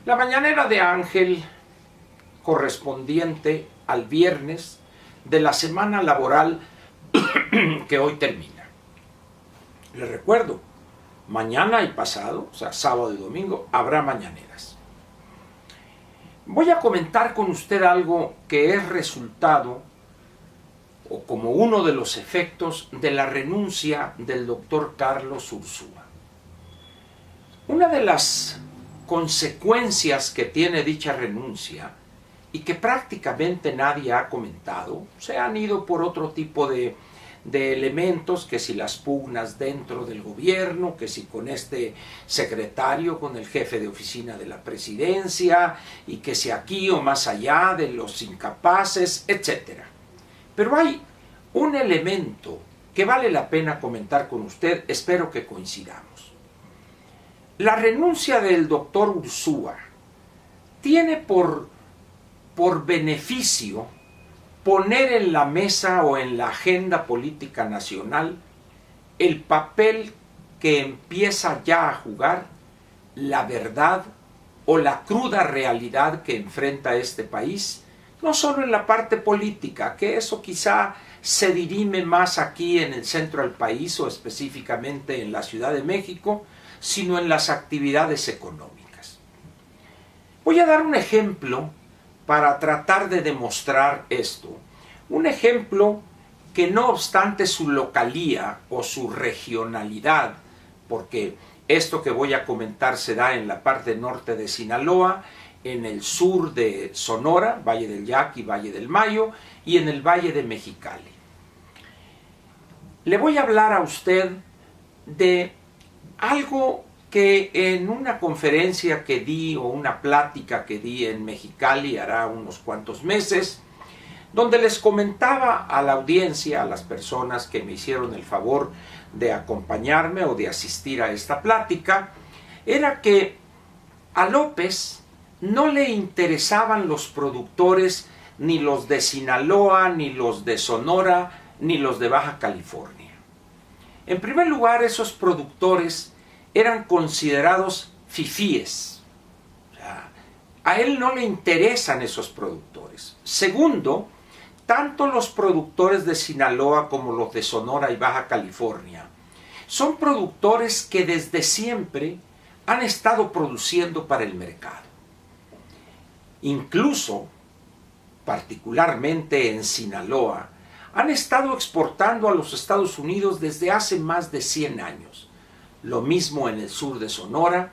La mañanera de Ángel, correspondiente al viernes de la semana laboral que hoy termina. Les recuerdo, mañana y pasado, o sea, sábado y domingo, habrá mañaneras. Voy a comentar con usted algo que es resultado, o como uno de los efectos, de la renuncia del doctor Carlos Ursúa. Una de las consecuencias que tiene dicha renuncia, y que prácticamente nadie ha comentado, se han ido por otro tipo de elementos, que si las pugnas dentro del gobierno, que si con este secretario, con el jefe de oficina de la presidencia, y que si aquí o más allá de los incapaces, etc. Pero hay un elemento que vale la pena comentar con usted, espero que coincidamos. La renuncia del doctor Ursúa tiene por beneficio poner en la mesa o en la agenda política nacional el papel que empieza ya a jugar la verdad o la cruda realidad que enfrenta este país, no solo en la parte política, que eso quizá se dirime más aquí en el centro del país o específicamente en la Ciudad de México, sino en las actividades económicas. Voy a dar un ejemplo para tratar de demostrar esto. Un ejemplo que no obstante su localía o su regionalidad, porque esto que voy a comentar se da en la parte norte de Sinaloa, en el sur de Sonora, Valle del Yaqui, Valle del Mayo, y en el Valle de Mexicali. Le voy a hablar a usted de algo que en una conferencia que di o una plática que di en Mexicali hará unos cuantos meses, donde les comentaba a la audiencia, a las personas que me hicieron el favor de acompañarme o de asistir a esta plática, era que a López no le interesaban los productores, ni los de Sinaloa, ni los de Sonora, ni los de Baja California. En primer lugar, esos productores eran considerados fifíes. O sea, a él no le interesan esos productores. Segundo, tanto los productores de Sinaloa como los de Sonora y Baja California son productores que desde siempre han estado produciendo para el mercado. Incluso, particularmente en Sinaloa, han estado exportando a los Estados Unidos desde hace más de 100 años. Lo mismo en el sur de Sonora.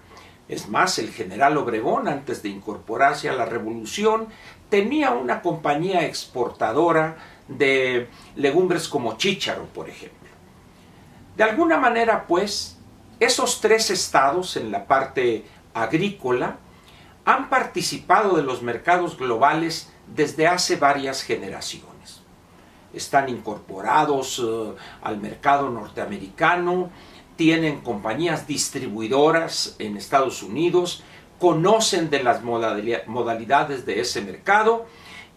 Es más, el general Obregón, antes de incorporarse a la revolución, tenía una compañía exportadora de legumbres como chícharo, por ejemplo. De alguna manera, pues, esos tres estados en la parte agrícola han participado de los mercados globales desde hace varias generaciones. Están incorporados al mercado norteamericano, tienen compañías distribuidoras en Estados Unidos, conocen de las modalidades de ese mercado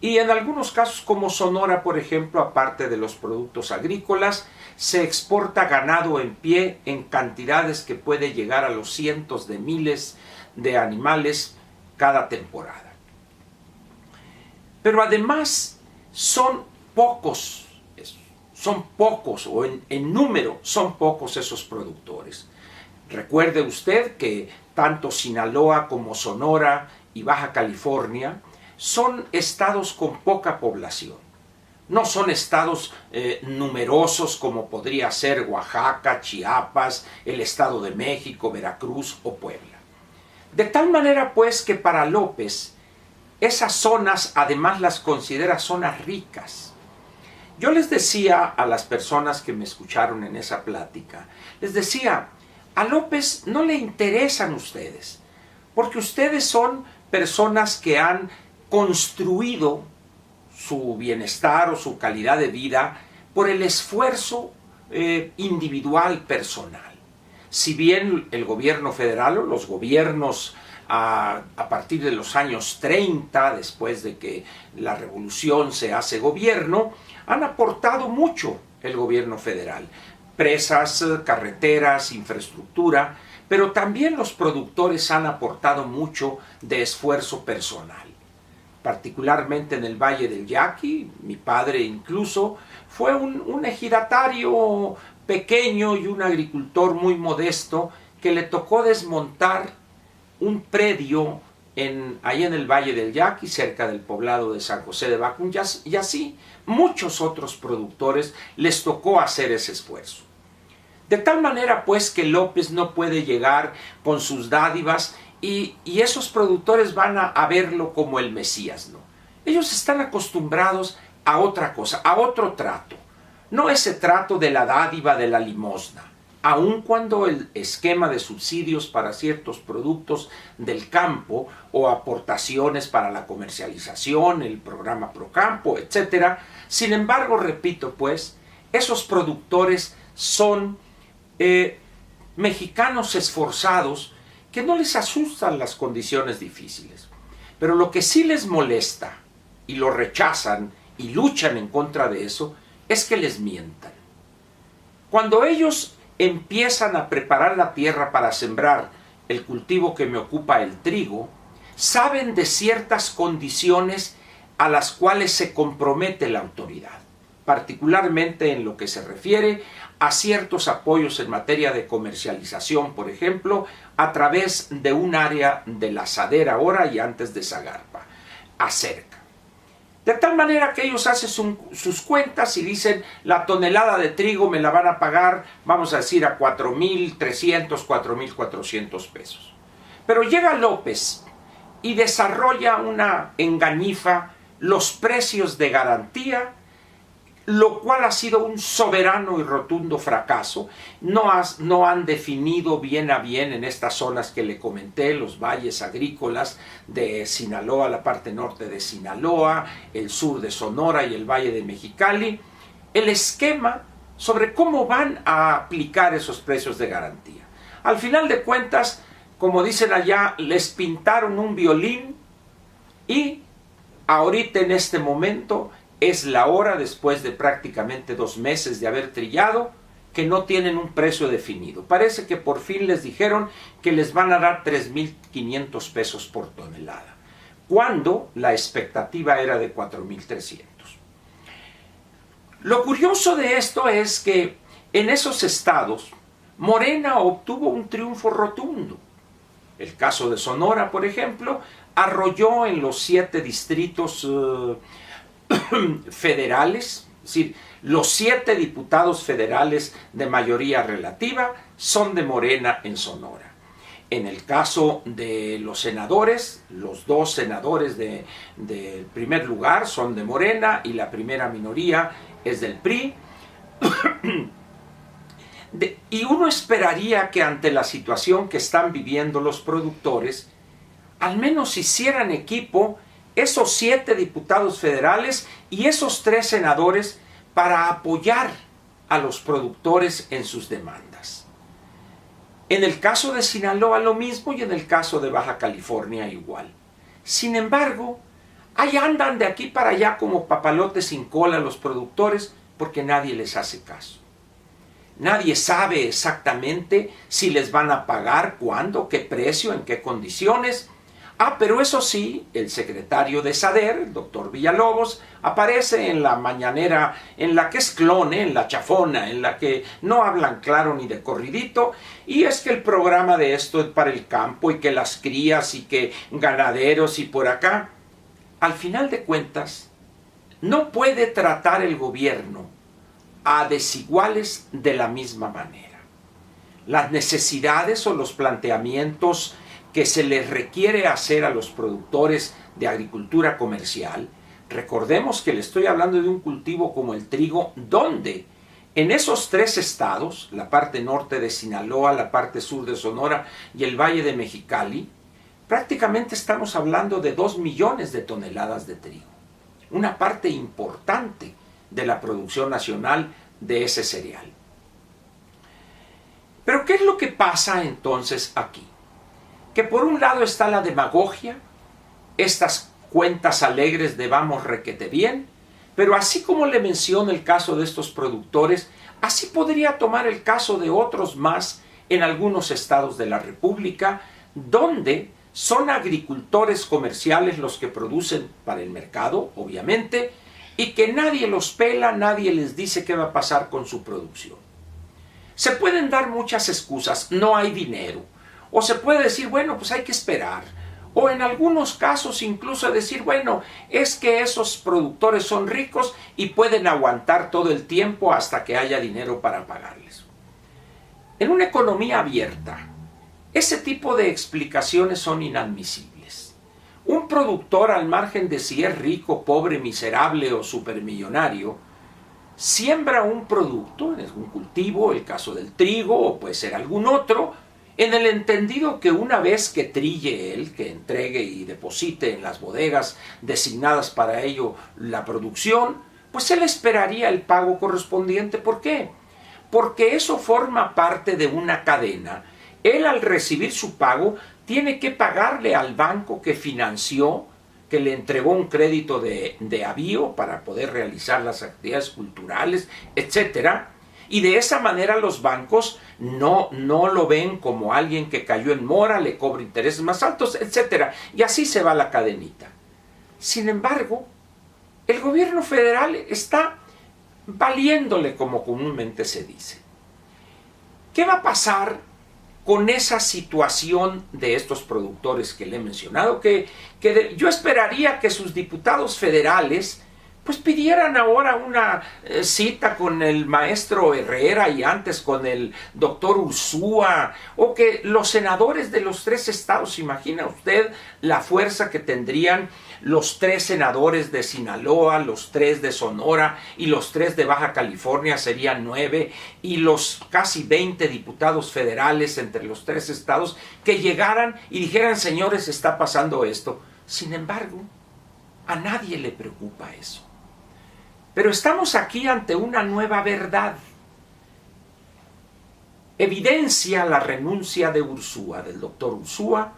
y en algunos casos como Sonora, por ejemplo, aparte de los productos agrícolas, se exporta ganado en pie en cantidades que puede llegar a los cientos de miles de animales cada temporada. Pero además son pocos o en número son pocos esos productores. Recuerde usted que tanto Sinaloa como Sonora y Baja California son estados con poca población. No son estados numerosos como podría ser Oaxaca, Chiapas, el Estado de México, Veracruz o Puebla. De tal manera pues que para López esas zonas además las considera zonas ricas. Yo les decía a las personas que me escucharon en esa plática, les decía, a López no le interesan ustedes, porque ustedes son personas que han construido su bienestar o su calidad de vida por el esfuerzo individual, personal. Si bien el gobierno federal o los gobiernos a partir de los años 30, después de que la revolución se hace gobierno, han aportado mucho el gobierno federal. Presas, carreteras, infraestructura, pero también los productores han aportado mucho de esfuerzo personal. Particularmente en el Valle del Yaqui, mi padre incluso fue un ejidatario pequeño y un agricultor muy modesto que le tocó desmontar un predio ahí en el Valle del Yaqui, cerca del poblado de San José de Bacún, y así muchos otros productores les tocó hacer ese esfuerzo. De tal manera pues que López no puede llegar con sus dádivas y esos productores van a verlo como el Mesías, ¿no? Ellos están acostumbrados a otra cosa, a otro trato. No ese trato de la dádiva, de la limosna. Aun cuando el esquema de subsidios para ciertos productos del campo o aportaciones para la comercialización, el programa Procampo, etc. Sin embargo, repito pues, esos productores son mexicanos esforzados que no les asustan las condiciones difíciles. Pero lo que sí les molesta y lo rechazan y luchan en contra de eso es que les mientan. Cuando ellos empiezan a preparar la tierra para sembrar el cultivo que me ocupa, el trigo, saben de ciertas condiciones a las cuales se compromete la autoridad, particularmente en lo que se refiere a ciertos apoyos en materia de comercialización, por ejemplo, a través de un área de la Sadera ahora y antes de Zagarpa, acerca. De tal manera que ellos hacen sus cuentas y dicen, la tonelada de trigo me la van a pagar, vamos a decir, a 4,300, 4,400 pesos. Pero llega López y desarrolla una engañifa, los precios de garantía, lo cual ha sido un soberano y rotundo fracaso. No han definido bien a bien en estas zonas que le comenté, los valles agrícolas de Sinaloa, la parte norte de Sinaloa, el sur de Sonora y el valle de Mexicali, el esquema sobre cómo van a aplicar esos precios de garantía. Al final de cuentas, como dicen allá, les pintaron un violín y ahorita en este momento es la hora, después de prácticamente 2 meses de haber trillado, que no tienen un precio definido. Parece que por fin les dijeron que les van a dar 3,500 pesos por tonelada, cuando la expectativa era de 4,300. Lo curioso de esto es que en esos estados Morena obtuvo un triunfo rotundo. El caso de Sonora, por ejemplo, arrolló en los 7 distritos federales, es decir, los 7 diputados federales de mayoría relativa son de Morena en Sonora. En el caso de los senadores, los 2 senadores del primer lugar son de Morena y la primera minoría es del PRI. Y uno esperaría que ante la situación que están viviendo los productores, al menos hicieran equipo esos 7 diputados federales y esos 3 senadores para apoyar a los productores en sus demandas. En el caso de Sinaloa lo mismo y en el caso de Baja California igual. Sin embargo, ahí andan de aquí para allá como papalotes sin cola los productores porque nadie les hace caso. Nadie sabe exactamente si les van a pagar, cuándo, qué precio, en qué condiciones. Pero eso sí, el secretario de SADER, el doctor Villalobos, aparece en la mañanera, en la que es clone, en la chafona, en la que no hablan claro ni de corridito, y es que el programa de esto es para el campo, y que las crías, y que ganaderos, y por acá. Al final de cuentas, no puede tratar el gobierno a desiguales de la misma manera. Las necesidades o los planteamientos que se les requiere hacer a los productores de agricultura comercial, recordemos que le estoy hablando de un cultivo como el trigo, donde en esos 3 estados, la parte norte de Sinaloa, la parte sur de Sonora y el valle de Mexicali, prácticamente estamos hablando de 2 millones de toneladas de trigo. Una parte importante de la producción nacional de ese cereal. Pero ¿qué es lo que pasa entonces aquí? Que por un lado está la demagogia, estas cuentas alegres de vamos requete bien, pero así como le menciono el caso de estos productores, así podría tomar el caso de otros más en algunos estados de la República, donde son agricultores comerciales los que producen para el mercado, obviamente, y que nadie los pela, nadie les dice qué va a pasar con su producción. Se pueden dar muchas excusas, no hay dinero, o se puede decir, bueno, pues hay que esperar, o en algunos casos incluso decir, bueno, es que esos productores son ricos y pueden aguantar todo el tiempo hasta que haya dinero para pagarles. En una economía abierta, ese tipo de explicaciones son inadmisibles. Un productor, al margen de si es rico, pobre, miserable o supermillonario, siembra un producto, es un cultivo, el caso del trigo o puede ser algún otro, en el entendido que una vez que trille él, que entregue y deposite en las bodegas designadas para ello la producción, pues él esperaría el pago correspondiente. ¿Por qué? Porque eso forma parte de una cadena. Él, al recibir su pago, tiene que pagarle al banco que financió, que le entregó un crédito de avío para poder realizar las actividades culturales, etc. Y de esa manera los bancos no lo ven como alguien que cayó en mora, le cobra intereses más altos, etc. Y así se va la cadenita. Sin embargo, el gobierno federal está valiéndole, como comúnmente se dice. ¿Qué va a pasar con esa situación de estos productores que le he mencionado? Yo esperaría que sus diputados federales pues pidieran ahora una cita con el maestro Herrera y antes con el doctor Ursúa, o que los senadores de los 3 estados, imagina usted la fuerza que tendrían los 3 senadores de Sinaloa, los 3 de Sonora y los 3 de Baja California, serían 9, y los casi 20 diputados federales entre los 3 estados, que llegaran y dijeran, señores, está pasando esto. Sin embargo, a nadie le preocupa eso. Pero estamos aquí ante una nueva verdad. Evidencia la renuncia de Ursúa, del doctor Ursúa,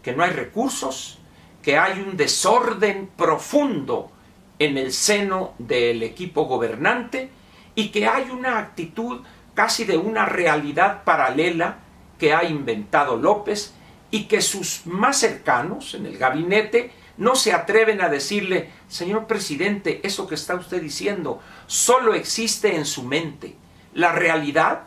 que no hay recursos, que hay un desorden profundo en el seno del equipo gobernante y que hay una actitud casi de una realidad paralela que ha inventado López y que sus más cercanos en el gabinete no se atreven a decirle, señor presidente, eso que está usted diciendo solo existe en su mente. La realidad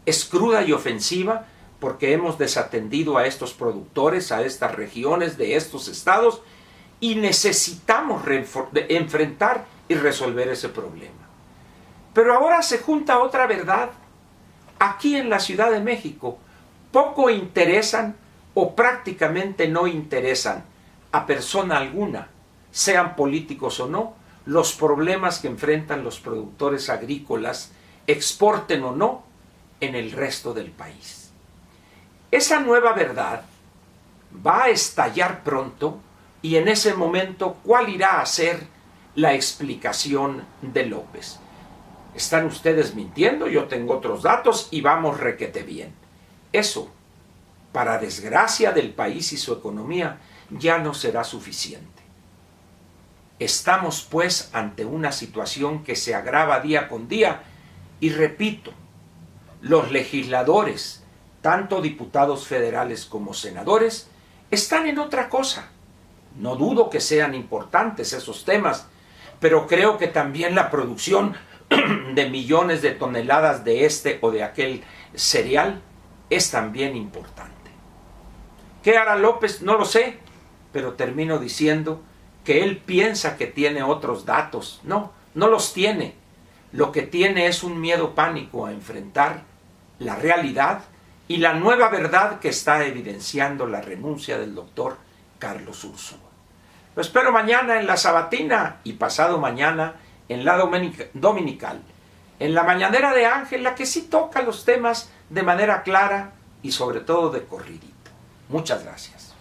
es cruda y ofensiva porque hemos desatendido a estos productores, a estas regiones de estos estados, y necesitamos enfrentar y resolver ese problema. Pero ahora se junta otra verdad. Aquí en la Ciudad de México poco interesan o prácticamente no interesan a persona alguna, sean políticos o no, los problemas que enfrentan los productores agrícolas, exporten o no, en el resto del país. Esa nueva verdad va a estallar pronto y en ese momento, ¿cuál irá a ser la explicación de López? ¿Están ustedes mintiendo? Yo tengo otros datos y vamos requete bien. Eso, para desgracia del país y su economía, ya no será suficiente. Estamos pues ante una situación que se agrava día con día y repito, los legisladores, tanto diputados federales como senadores, están en otra cosa. No dudo que sean importantes esos temas, pero creo que también la producción de millones de toneladas de este o de aquel cereal es también importante. ¿Qué hará López? No lo sé, pero termino diciendo que él piensa que tiene otros datos. No, no los tiene. Lo que tiene es un miedo pánico a enfrentar la realidad y la nueva verdad que está evidenciando la renuncia del doctor Carlos Ursúa. Lo espero mañana en la sabatina y pasado mañana en la dominical, en la mañanera de Ángel, la que sí toca los temas de manera clara y sobre todo de corridito. Muchas gracias.